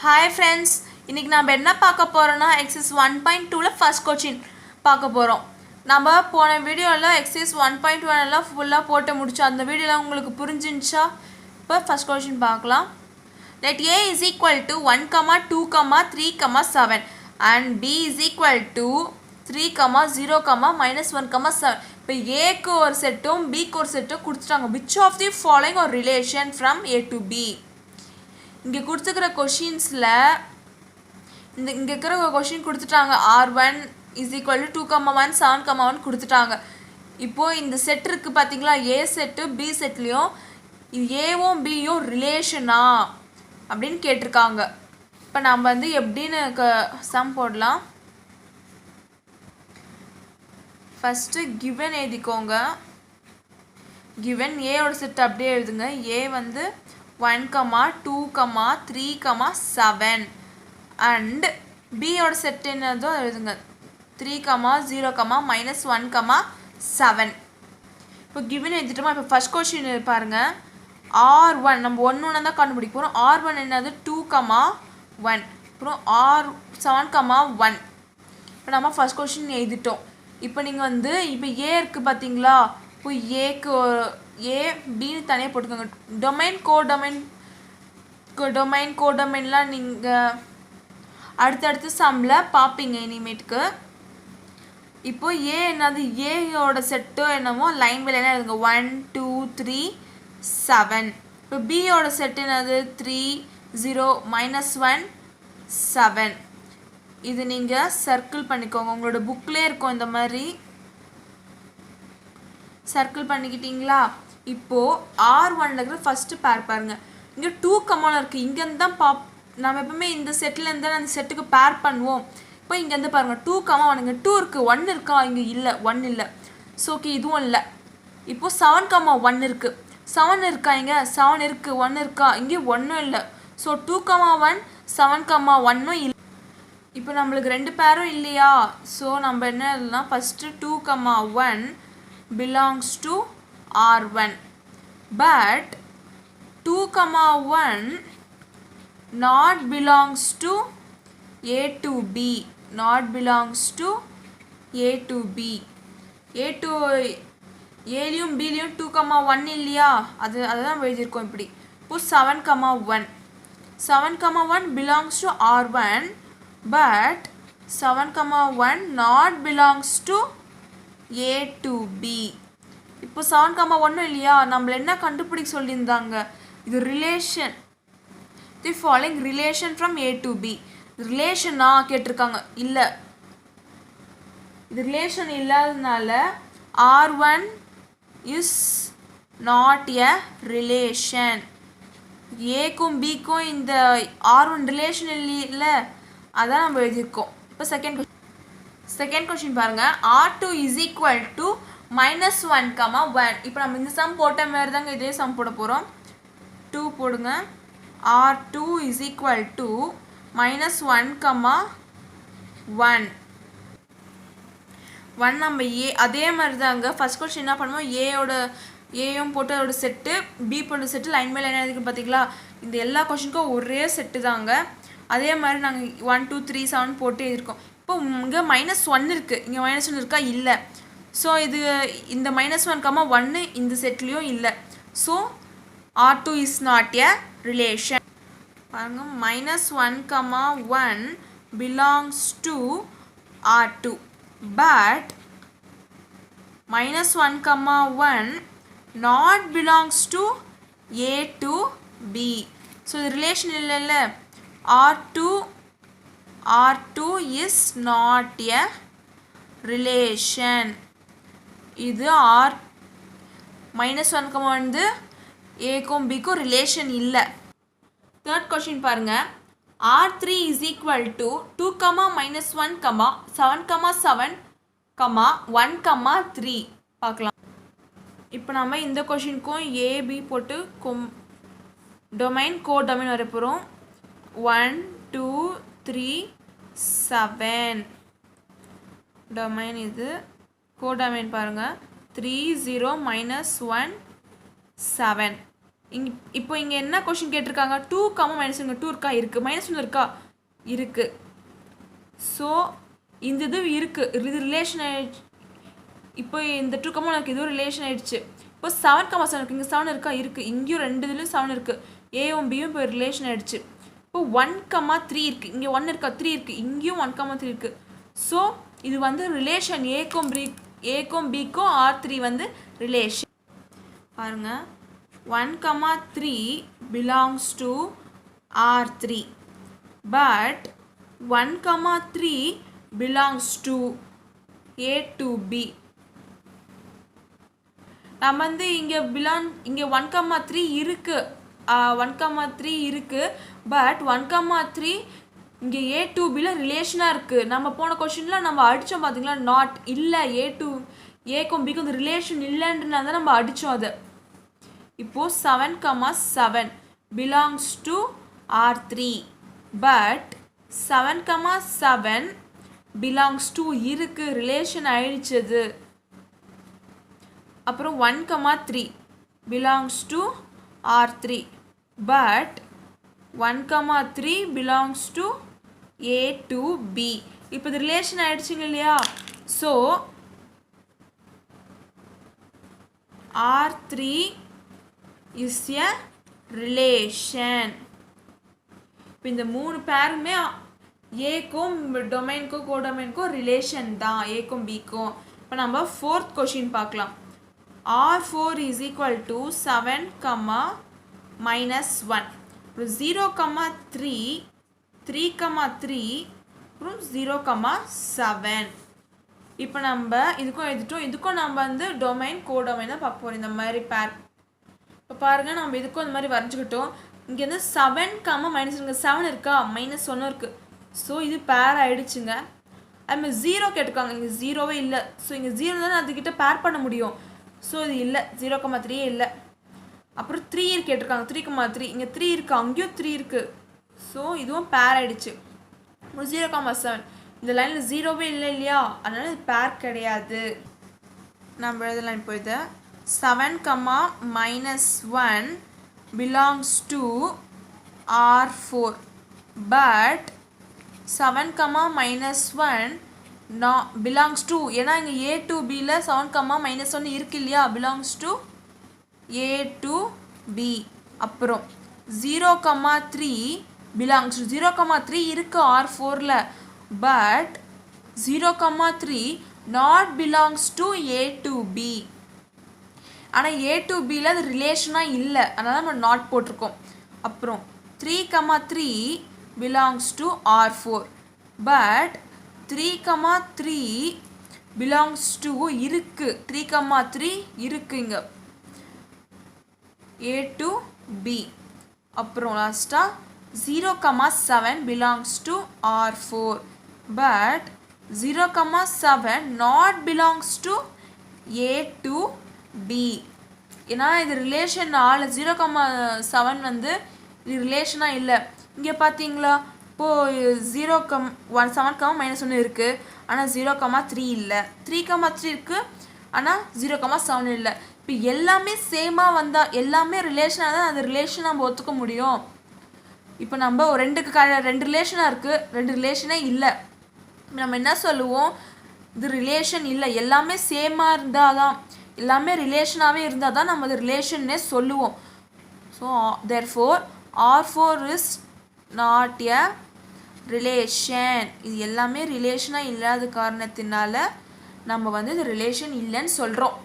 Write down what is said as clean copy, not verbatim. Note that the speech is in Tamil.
Hi friends, இன்னைக்கு நாம என்ன பார்க்க போறோம்னா exercise 1.2ல first question பார்க்க போறோம். நம்ம போன வீடியோல exercise 1.1 எல்லாம் ஃபுல்லா போட்டு முடிச்சோம். அந்த வீடியோல உங்களுக்கு புரிஞ்சிருச்சா? இப்போ first question பார்க்கலாம். Let a is equal to 1, 2, 3, 7 and b is equal to 3, 0, -1, 7. இப்போ a க்கு ஒரு செட்டும் b க்கு ஒரு செட்டும் கொடுத்துட்டாங்க. Which of the following are relation from a to b? இங்கே கொடுத்துக்கிற கொஷின்ஸில் இங்கே இருக்கிற கொஷின் கொடுத்துட்டாங்க. r1 is equal to 2, 1, 7, 1 கொடுத்துட்டாங்க. இப்போது இந்த செட் இருக்குது பார்த்தீங்களா, ஏ செட்டு பி செட்லேயும் இது ஏவும் பியும் ரிலேஷனா அப்படின்னு கேட்டிருக்காங்க. இப்போ நம்ம வந்து எப்படின்னு சம் போடலாம். ஃபஸ்ட்டு கிவன் எழுதிக்கோங்க. கிவன் ஏயோட செட் அப்படியே எழுதுங்க. ஏ வந்து 1, 2, 3, 7 and b ஓட செட் என்னதோ எழுதுங்க. 3, 0, -1, 7. இப்போ கிவன் எழுதிட்டோமா. இப்போ ஃபர்ஸ்ட் கொஸ்டின் பாருங்க. r1 நம்ம ஒன்று தான் கண்டுபிடிக்க போகிறோம். r1 என்னது 2, 1. அப்புறம் r7, 1. இப்போ நம்ம ஃபர்ஸ்ட் கொஸ்டின் எழுதிட்டோம். இப்போ நீங்கள் வந்து இப்போ ஏ இருக்குது பார்த்தீங்களா, இப்போ ஏக்கு ஏ பின்னு தனியாக போட்டுக்கோங்க. டொமைன் கோடொமைன்லாம் நீங்கள் அடுத்தடுத்து சம்மில் பார்ப்பீங்க இனிமேட்டுக்கு. இப்போ ஏ என்னது, ஏயோட செட்டோ என்னமோ லைன் பை லைனாக எழுதுங்க. 1, 2, 3, 7. இப்போ பியோட செட் என்னது 3, 0, -1, 7. இது நீங்கள் சர்க்கிள் பண்ணிக்கோங்க. உங்களோட புக்லேயே இருக்கும் இந்த மாதிரி. சர்க்கிள் பண்ணிக்கிட்டீங்களா? இப்போது r1 இருக்கிற ஃபஸ்ட்டு பேர் பாருங்கள். இங்கே 2, 1 இருக்குது. இங்கேருந்து தான் நம்ம எப்பவுமே இந்த செட்டிலேருந்து தான் அந்த செட்டுக்கு பேர் பண்ணுவோம். இப்போ இங்கேருந்து பாருங்கள் 2, 1. இங்கே 2 இருக்குது, 1 இருக்கா? இங்கே இல்லை, 1 இல்லை. ஸோ ஓகே, இதுவும் இல்லை. இப்போது 7, 1 இருக்குது. 7 இருக்கா? இங்கே 7 இருக்குது, 1 இருக்கா? இங்கே 1 இல்லை. ஸோ 2, 1, 7, 1 இல்லை. இப்போ நம்மளுக்கு 2 பேரும் இல்லையா? ஸோ நம்ம என்ன எழுதனா, first 2, 1 belongs to r1 but 2, 1 not belongs to a to b, not belongs to a to b. a to ஏலியும் பிலியும் 2, 1 இல்லையா? அதுதான் எழுதியிருக்கோம் இப்படி. இப்போ 7, 1. 7, 1 belongs to r1 but 7, 1 not belongs to a to b. இப்போ 7, 1 இல்லையா? நம்மள என்ன கண்டுபிடிக்க சொல்லியிருந்தாங்க? இது relation. The following relation from a to b. ரிலேஷனா கேட்டிருக்காங்க. இல்லை, இது ரிலேஷன் இல்லாததுனால r1 is not a relation. ஏக்கும் பிக்கும் இந்த r1 ரிலேஷன் இல்லை, அதான் நம்ம எழுதியிருக்கோம். இப்போ செகண்ட் கொஸ்டின் பாருங்க. r2 is equal to -1, 1. இப்போ நம்ம இந்த சம் போட்ட மாதிரி தாங்க இதே சம் போட போகிறோம். 2 போடுங்க. r2 is equal to -1, 1. 1 நம்ம ஏ அதே மாதிரி தாங்க ஃபர்ஸ்ட் கொஸ்டின் என்ன பண்ணுவோம், ஏயும் போட்டு அதோட செட்டு, பி போட்ட செட்டு லைன் பை லைன் எழுதிக்கு பார்த்தீங்களா? இந்த எல்லா கொஸ்டினுக்கும் ஒரே செட்டு தாங்க. அதே மாதிரி நாங்கள் 1, 2, 3, 7 போட்டு எழுதியிருக்கோம். இப்போ இங்கே -1 இருக்குது, இங்கே -1 இருக்கா? இல்லை. ஸோ இந்த -1, 1 இந்த செட்லேயும் இல்லை. So r2 is not a relation. பாருங்க, -1, 1 belongs to r2 but -1, 1 not belongs to a to b. So இது ரிலேஷன் இல்லைல்ல. r2 is not a relation. இது -1, வந்து ஏக்கும் பிக்கும் ரிலேஷன் இல்லை. தேர்ட் கொஸ்டின் பாருங்க. r3 is equal to 2, -1, 7, 7, 1, 3 பார்க்கலாம். இப்போ நம்ம இந்த கொஸ்டினுக்கும் ஏபி போட்டு டொமைன் கோடொமைன் வர போகிறோம். 1, 2, 3, 7 டொமைன். இது கோடொமைன் பாருங்கள். 3, 0, -1, 7. இப்போ இங்கே என்ன கொஷின் கேட்டிருக்காங்க 2, -1 2 இருக்கா இருக்குது, -1 இருக்கா இருக்குது. ஸோ இந்த இது இருக்குது, இது ரிலேஷன் ஆயிடுச்சு. இப்போ இந்த 2, 1 இதுவும் ரிலேஷன் ஆயிடுச்சு. இப்போ 7, 7 இருக்குது, இங்கே 7 இருக்கா இருக்குது, இங்கேயும் 2 இதுலேயும் 7 இருக்குது, ஏவும் பியும் இப்போ ரிலேஷன் ஆயிடுச்சு. இப்போ 1, 3 இருக்குது, இங்கே 1 இருக்கா 3 இருக்குது, இங்கேயும் 1, 3 இருக்குது. ஸோ இது வந்து ரிலேஷன் ஏக்கும் பிக்கும் R3 வந்து ரிலேஷன். பாருங்க 1, 3 belongs to R3 but 1, 3 belongs to A to B. நம்ம வந்து இங்கே இங்கே 1, 3 இருக்குது, 1, 3 இருக்குது, பட் 1, 3 இங்கே A to Bல ரிலேஷனாக இருக்குது. நம்ம போன கொஷினில் நம்ம அடித்தோம் பார்த்தீங்களா, நாட் இல்லை, ஏக்கும் பிக்கும் இந்த ரிலேஷன் இல்லைன்றனால தான் நம்ம அடித்தோம் அதை. இப்போது 7, 7 belongs to R3 but 7, 7 belongs to இருக்குது, ரிலேஷன் ஆயிடுச்சது. அப்புறம் 1, 3 belongs to R3 but 1, 3 belongs to A to B. இப்போ இது ரிலேஷன் ஆயிடுச்சுங்க இல்லையா. So R3 is a relation. இப்போ இந்த 3 பேருமே ஏக்கும் டொமைனுக்கும் கோடொமைனுக்கும் ரிலேஷன் தான், ஏக்கும் பிக்கும். இப்போ நம்ம 4th கொஷின் பார்க்கலாம். R4 is equal to 7, -1. 0, 3, 3, 3, அப்புறம் 0, 7. இப்போ நம்ம இதுக்கும் எழுதிட்டோம். இதுக்கும் நம்ம வந்து டொமைன் கோடொமைன் தான் பார்க்க போகிறோம், இந்த மாதிரி பேர். இப்போ பாருங்கள், நம்ம இதுக்கும் இந்த மாதிரி வரைஞ்சிக்கிட்டோம். இங்கே வந்து 7, -1 7 இருக்கா, -1 இருக்குது. ஸோ இது பேர் ஆகிடுச்சுங்க. அதுமாதிரி 0 கேட்டுருக்காங்க, இங்கே 0வே இல்லை. ஸோ இங்கே 0 தானே அதுக்கிட்ட பேர் பண்ண முடியும். ஸோ இது இல்லை, 0, 3 இல்லை. அப்புறம் 3 கேட்டிருக்காங்க, 3, 3 இங்கே 3 இருக்குது, அங்கேயும் 3 இருக்குது. ஸோ இதுவும் பேர் ஆகிடுச்சு. 0, 7 இந்த லைனில் 0வே இல்லை இல்லையா, அதனால் இது பேர் கிடையாது. நம்ம எழுதலாம். இப்போ இது 7, -1 belongs to R4 but 7, -1 belongs to, ஏன்னா இங்கே A to Bல 7, -1 இருக்கு இல்லையா, belongs to A to B. அப்புறம் 0, 3 belongs to 0, 3 இருக்கு R4ல but 0, 3 not belongs to A to B. ஆனால் A to Bல அது ரிலேஷனாக இல்லை, அதனால் நம்ம நாட் போட்டிருக்கோம். அப்புறம் 3, 3 belongs to R4 but 3, 3 belongs to இருக்கு, 3, 3 இருக்கு இங்கே A to B. அப்புறம் லாஸ்ட்டாக 0, 7 belongs to R4 but 0, 7 not belongs to A to B. ஏன்னா இது ரிலேஷன் 0, 7 வந்து இது ரிலேஷனாக இல்லை. இங்கே பார்த்தீங்களா, இப்போது 0, 7, -1 இருக்குது, ஆனால் 0, 3 இல்லை, 3, 3 இருக்குது, ஆனால் 0, 7 இல்லை. இப்போ எல்லாமே சேமாக வந்தால், எல்லாமே ரிலேஷனாக தான் அந்த ரிலேஷன் நம்ம ஒத்துக்க முடியும். இப்போ நம்ம 2 ரிலேஷனாக இருக்குது, 2 ரிலேஷனே இல்லை. நம்ம என்ன சொல்லுவோம், இது ரிலேஷன் இல்லை, எல்லாமே சேமாக இருந்தால் தான், எல்லாமே ரிலேஷனாகவே இருந்தால் தான் நம்ம அது ரிலேஷன்னே சொல்லுவோம். So therefore R4 is not a relation. இது எல்லாமே ரிலேஷனாக இல்லாத காரணத்தினால நம்ம வந்து இது ரிலேஷன் இல்லைன்னு சொல்கிறோம்.